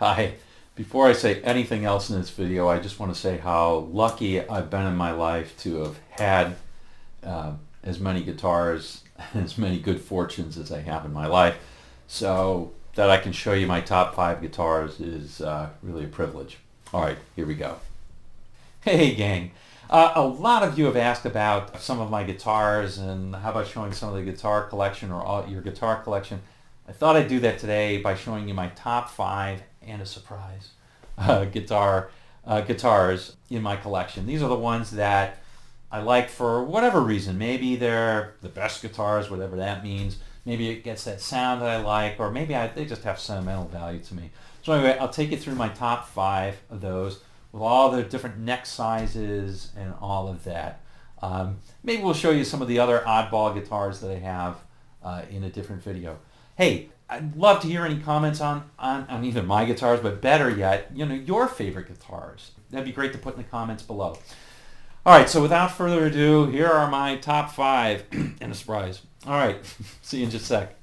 Hi. Before I say anything else in this video, I just want to say how lucky I've been in my life to have had as many guitars, as many good fortunes as I have in my life. So that I can show you my top 5 guitars is really a privilege. All right, here we go. Hey gang, a lot of you have asked about some of my guitars and how about showing some of the guitar collection or all your guitar collection. I thought I'd do that today by showing you my top 5 and a surprise guitars in my collection. These are the ones that I like for whatever reason. Maybe they're the best guitars, whatever that means. Maybe it gets that sound that I like, or maybe they just have sentimental value to me. So anyway, I'll take you through my top 5 of those with all the different neck sizes and all of that. Maybe we'll show you some of the other oddball guitars that I have in a different video. Hey, I'd love to hear any comments on either my guitars, but better yet, your favorite guitars. That'd be great to put in the comments below. All right, so without further ado, here are my top 5 and a surprise. All right, see you in just a sec.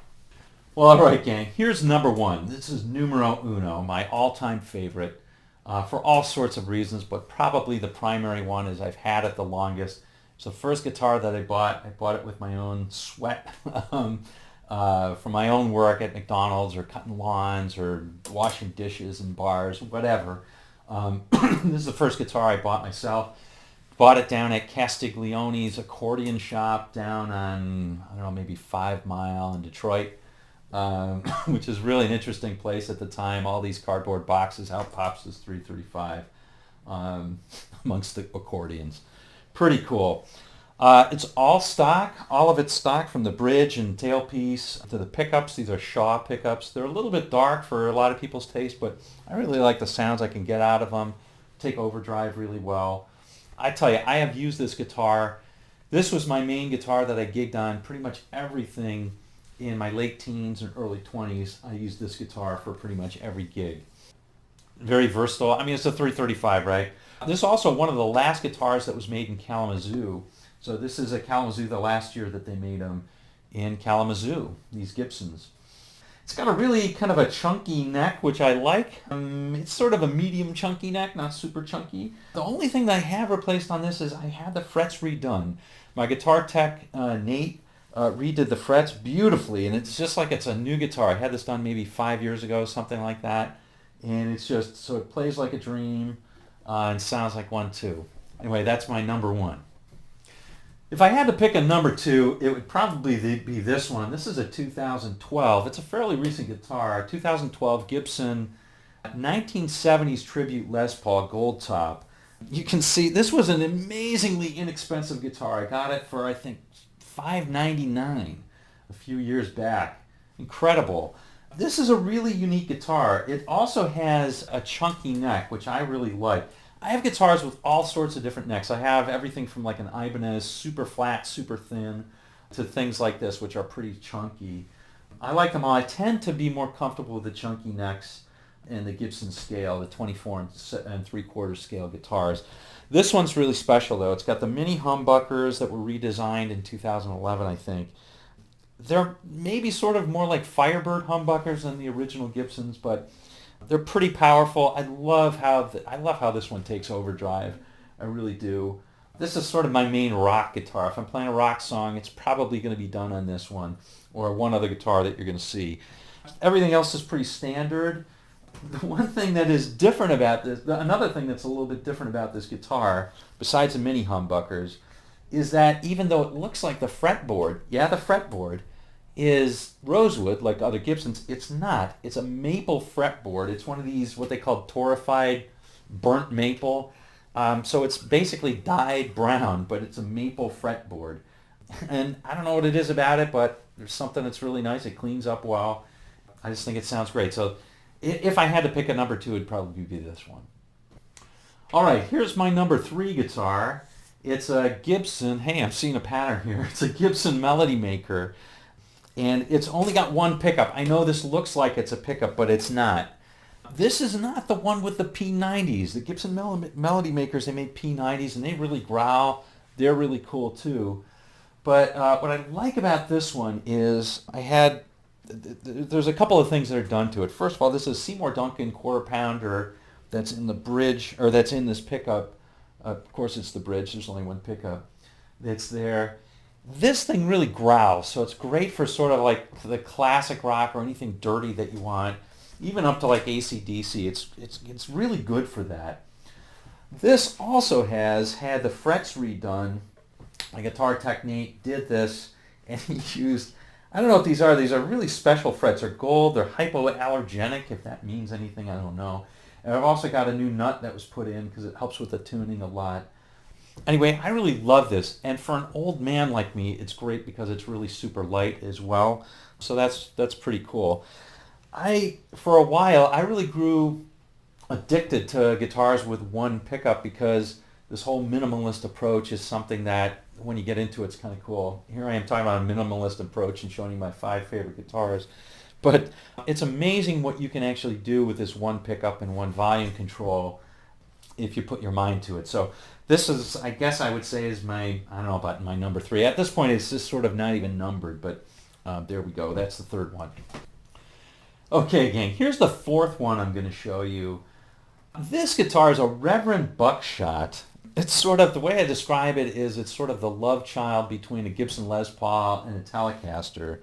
Well, all right, gang, here's number 1. This is numero uno, my all-time favorite for all sorts of reasons, but probably the primary one is I've had it the longest. It's the first guitar that I bought. I bought it with my own sweat. From my own work at McDonald's or cutting lawns or washing dishes in bars, whatever. This is the first guitar I bought myself. Bought it down at Castiglione's accordion shop down on, I don't know, maybe 5 Mile in Detroit, which is really an interesting place at the time. All these cardboard boxes, out pops this 335 amongst the accordions. Pretty cool. It's all stock, all of it's stock from the bridge and tailpiece to the pickups. These are Shaw pickups. They're a little bit dark for a lot of people's taste, but I really like the sounds I can get out of them. Take overdrive really well. I tell you, I have used this guitar. This was my main guitar that I gigged on pretty much everything in my late teens and early 20s. I used this guitar for pretty much every gig. Very versatile. I mean, it's a 335, right? This is also one of the last guitars that was made in Kalamazoo. So this is a Kalamazoo, the last year that they made them in Kalamazoo, these Gibsons. It's got a really kind of a chunky neck, which I like. It's sort of a medium chunky neck, not super chunky. The only thing that I have replaced on this is I had the frets redone. My guitar tech, Nate, redid the frets beautifully, and it's just like it's a new guitar. I had this done maybe 5 years ago, something like that. And it's just, so it plays like a dream and sounds like one too. Anyway, that's my number 1. If I had to pick a number 2, it would probably be this one. This is a 2012. It's a fairly recent guitar. 2012 Gibson 1970s Tribute Les Paul Goldtop. You can see this was an amazingly inexpensive guitar. I got it for, I think, $5.99 a few years back. Incredible. This is a really unique guitar. It also has a chunky neck, which I really like. I have guitars with all sorts of different necks. I have everything from like an Ibanez, super flat, super thin, to things like this, which are pretty chunky. I like them all. I tend to be more comfortable with the chunky necks and the Gibson scale, the 24 and 3/4 scale guitars. This one's really special though. It's got the mini humbuckers that were redesigned in 2011, I think. They're maybe sort of more like Firebird humbuckers than the original Gibsons, but they're pretty powerful. I love how this one takes overdrive. I really do. This is sort of my main rock guitar. If I'm playing a rock song, it's probably going to be done on this one or one other guitar that you're going to see. Everything else is pretty standard. The one thing that is different about this, another thing that's a little bit different about this guitar, besides the mini humbuckers, is that even though it looks like the fretboard, the fretboard is rosewood like other Gibsons, it's not. It's a maple fretboard. It's one of these, what they call torrefied burnt maple. So it's basically dyed brown, but it's a maple fretboard. And I don't know what it is about it, but there's something that's really nice. It cleans up well. I just think it sounds great. So if I had to pick a number 2, it'd probably be this one. All right, here's my number 3 guitar. It's a Gibson, hey, I'm seeing a pattern here. It's a Gibson Melody Maker. And it's only got one pickup. I know this looks like it's a pickup, but it's not. This is not the one with the P90s. The Gibson Melody Makers, they made P90s, and they really growl. They're really cool, too. But what I like about this one is I had there's a couple of things that are done to it. First of all, this is Seymour Duncan quarter pounder that's in the bridge, or that's in this pickup. Of course, it's the bridge. There's only one pickup that's there. This thing really growls, so it's great for sort of like the classic rock or anything dirty that you want, even up to like AC/DC. It's really good for that. This also has had the frets redone. My guitar technique did this, and he used, I don't know what these are. These are really special frets. They're gold. They're hypoallergenic, if that means anything. I don't know. And I've also got a new nut that was put in because it helps with the tuning a lot. Anyway, I really love this. And for an old man like me, it's great because it's really super light as well. So that's pretty cool. For a while, I really grew addicted to guitars with one pickup because this whole minimalist approach is something that when you get into it's kind of cool. Here I am talking about a minimalist approach and showing you my 5 favorite guitars. But it's amazing what you can actually do with this one pickup and one volume control if you put your mind to it. So this is, I guess I would say, is my, I don't know about my number 3. At this point it's just sort of not even numbered, but there we go. That's the third one. Okay, gang, here's the fourth one I'm going to show you. This guitar is a Reverend Buckshot. It's sort of, the way I describe it is it's sort of the love child between a Gibson Les Paul and a Telecaster.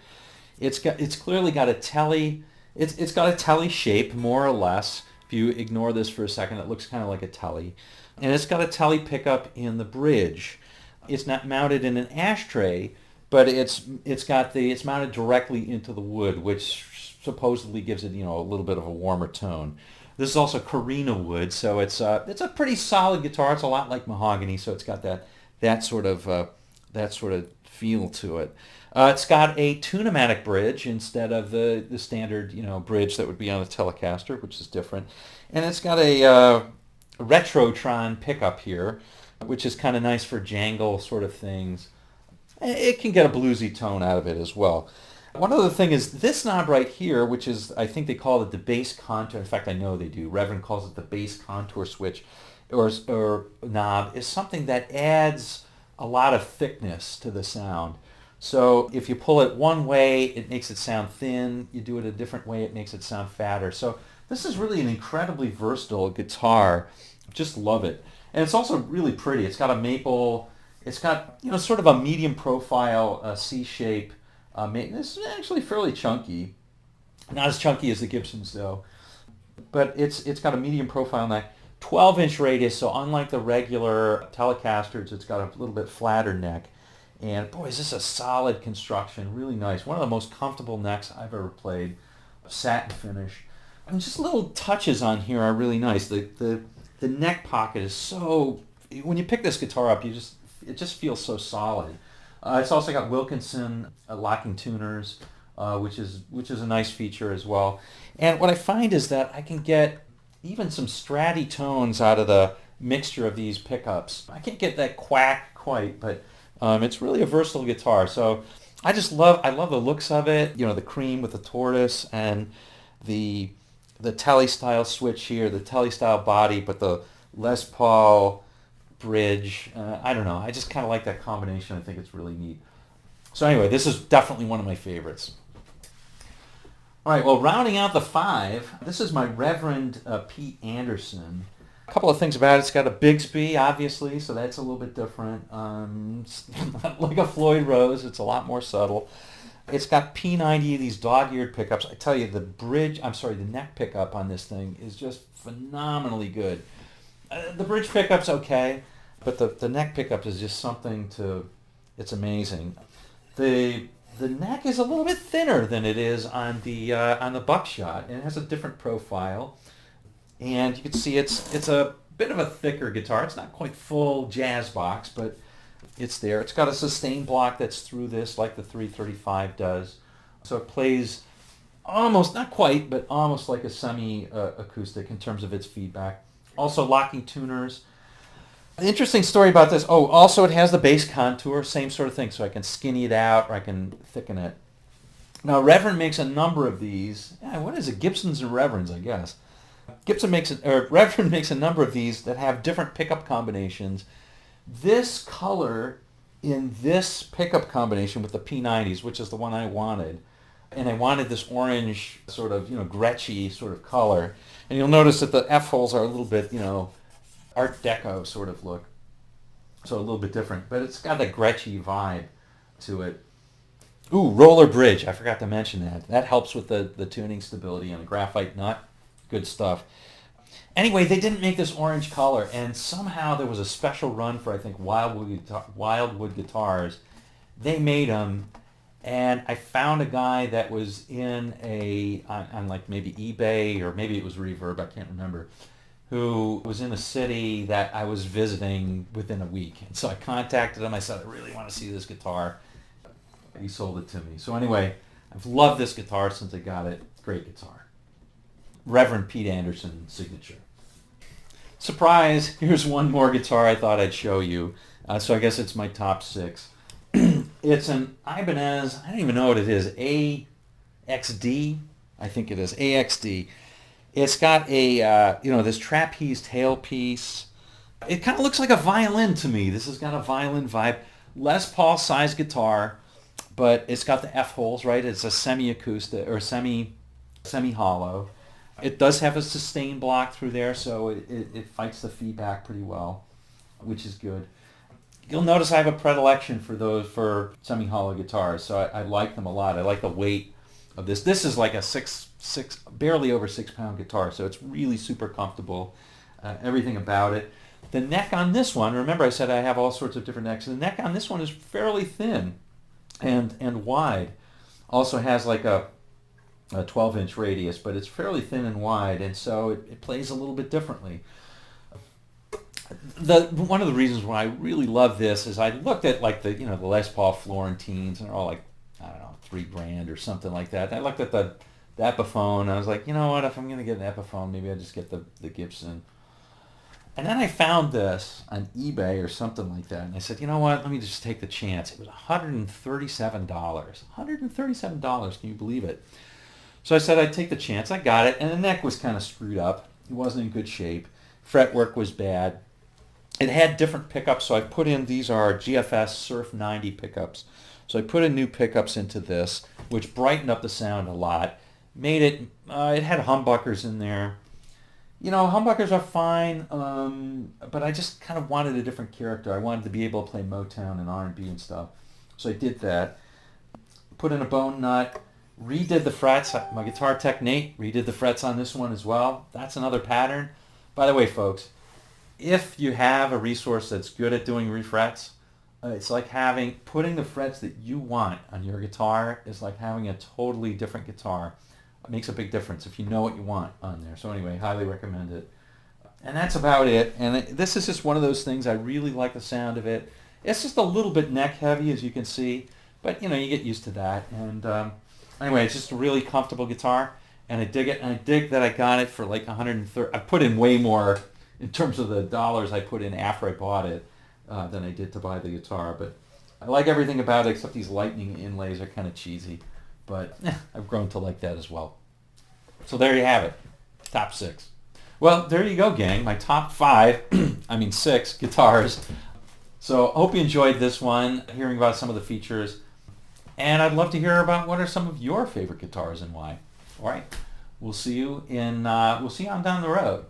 It's clearly got a telly. It's got a telly shape, more or less. If you ignore this for a second, it looks kind of like a telly. And it's got a telly pickup in the bridge. It's not mounted in an ashtray, but it's mounted directly into the wood, which supposedly gives it, a little bit of a warmer tone. This is also Carina wood, so it's a pretty solid guitar. It's a lot like mahogany, so it's got that sort of feel to it. It's got a Tune-o-matic bridge instead of the standard bridge that would be on a Telecaster, which is different. And it's got a Retrotron pickup here, which is kind of nice for jangle sort of things. It can get a bluesy tone out of it as well. One other thing is this knob right here, which is, I think they call it the bass contour. In fact, I know they do. Reverend calls it the bass contour switch or knob, is something that adds a lot of thickness to the sound. So if you pull it one way, it makes it sound thin. You do it a different way, it makes it sound fatter. So this is really an incredibly versatile guitar. Just love it. And it's also really pretty. It's got a maple, it's got, sort of a medium profile C shape. This is actually fairly chunky. Not as chunky as the Gibsons though. But it's got a medium profile neck. 12-inch radius, so unlike the regular Telecasters, it's got a little bit flatter neck. And boy, is this a solid construction, really nice. One of the most comfortable necks I've ever played. Satin finish. And just little touches on here are really nice. The neck pocket is so, when you pick this guitar up, it just feels so solid. It's also got Wilkinson locking tuners, which is a nice feature as well. And what I find is that I can get even some stratty tones out of the mixture of these pickups. I can't get that quack quite, but it's really a versatile guitar. So I love the looks of it. The cream with the tortoise and the telly style switch here, the telly style body, but the Les Paul bridge. I don't know. I just kind of like that combination. I think it's really neat. So anyway, this is definitely one of my favorites. All right, well, rounding out the 5, this is my Reverend Pete Anderson. A couple of things about it. It's got a Bigsby, obviously, so that's a little bit different. It's not like a Floyd Rose. It's a lot more subtle. It's got P90, these dog-eared pickups. I tell you, the neck pickup on this thing is just phenomenally good. The bridge pickup's okay, but the neck pickup is just something it's amazing. The neck is a little bit thinner than it is on the Buckshot, and it has a different profile. And you can see it's a bit of a thicker guitar. It's not quite full jazz box, but it's there. It's got a sustain block that's through this like the 335 does. So it plays almost, not quite, but almost like a semi-acoustic in terms of its feedback. Also locking tuners. The interesting story about this, also it has the bass contour, same sort of thing, so I can skinny it out or I can thicken it. Now Reverend makes a number of these. What is it? Gibsons and Reverends, I guess. Reverend makes a number of these that have different pickup combinations. This color in this pickup combination with the P90s, which is the one I wanted, and I wanted this orange sort of, Gretschy sort of color. And you'll notice that the F-holes are a little bit, Art Deco sort of look. So a little bit different, but it's got a Gretschy vibe to it. Ooh, roller bridge. I forgot to mention that. That helps with the tuning stability on a graphite nut. Good stuff. Anyway, they didn't make this orange color, and somehow there was a special run for, I think, Wildwood Guitars. They made them, and I found a guy that was in on like maybe eBay, or maybe it was Reverb, I can't remember, who was in a city that I was visiting within a week. And so I contacted him. I said, I really want to see this guitar. He sold it to me. So anyway, I've loved this guitar since I got it. Great guitar. Reverend Pete Anderson signature. Surprise, here's one more guitar I thought I'd show you. So I guess it's my top 6. It's an Ibanez, I don't even know what it is, AXD, I think it is, AXD. It's got a, this trapeze tailpiece. It kind of looks like a violin to me. This has got a violin vibe. Les Paul size guitar, but it's got the F-holes, right? It's a semi-acoustic, or semi-hollow. It does have a sustain block through there, so it fights the feedback pretty well, which is good. You'll notice I have a predilection for semi-hollow guitars, so I like them a lot. I like the weight of this. This is like a barely over 6-pound guitar, so it's really super comfortable. Everything about it. The neck on this one, remember I said I have all sorts of different necks. The neck on this one is fairly thin and wide. Also has like a 12-inch radius, but it's fairly thin and wide, and so it plays a little bit differently. One of the reasons why I really love this is I looked at like the Les Paul Florentines, and they're all like, I don't know, $3,000 or something like that. And I looked at the Epiphone, and I was like, you know what, if I'm going to get an Epiphone, maybe I just get the Gibson. And then I found this on eBay or something like that, and I said, you know what, let me just take the chance. It was $137. $137, can you believe it? So I said I'd take the chance. I got it, and the neck was kind of screwed up. It wasn't in good shape. Fretwork was bad. It had different pickups, so I put in, these are GFS Surf 90 pickups. So I put in new pickups into this, which brightened up the sound a lot. Made it, it had humbuckers in there. Humbuckers are fine, but I just kind of wanted a different character. I wanted to be able to play Motown and R&B and stuff. So I did that. Put in a bone nut. Redid the frets. My guitar tech Nate redid the frets on this one as well. That's another pattern. By the way, folks, if you have a resource that's good at doing refrets, it's like putting the frets that you want on your guitar is like having a totally different guitar. It makes a big difference if you know what you want on there. So anyway, highly recommend it. And that's about it. And this is just one of those things. I really like the sound of it. It's just a little bit neck heavy, as you can see, but you get used to that. And anyway, it's just a really comfortable guitar, and I dig it. And I dig that I got it for like $130. I put in way more in terms of the dollars I put in after I bought it than I did to buy the guitar. But I like everything about it except these lightning inlays are kind of cheesy. But I've grown to like that as well. So there you have it. Top 6. Well, there you go, gang. My top 6 guitars. So I hope you enjoyed this one, hearing about some of the features. And I'd love to hear about what are some of your favorite guitars and why. All right. We'll see you on down the road.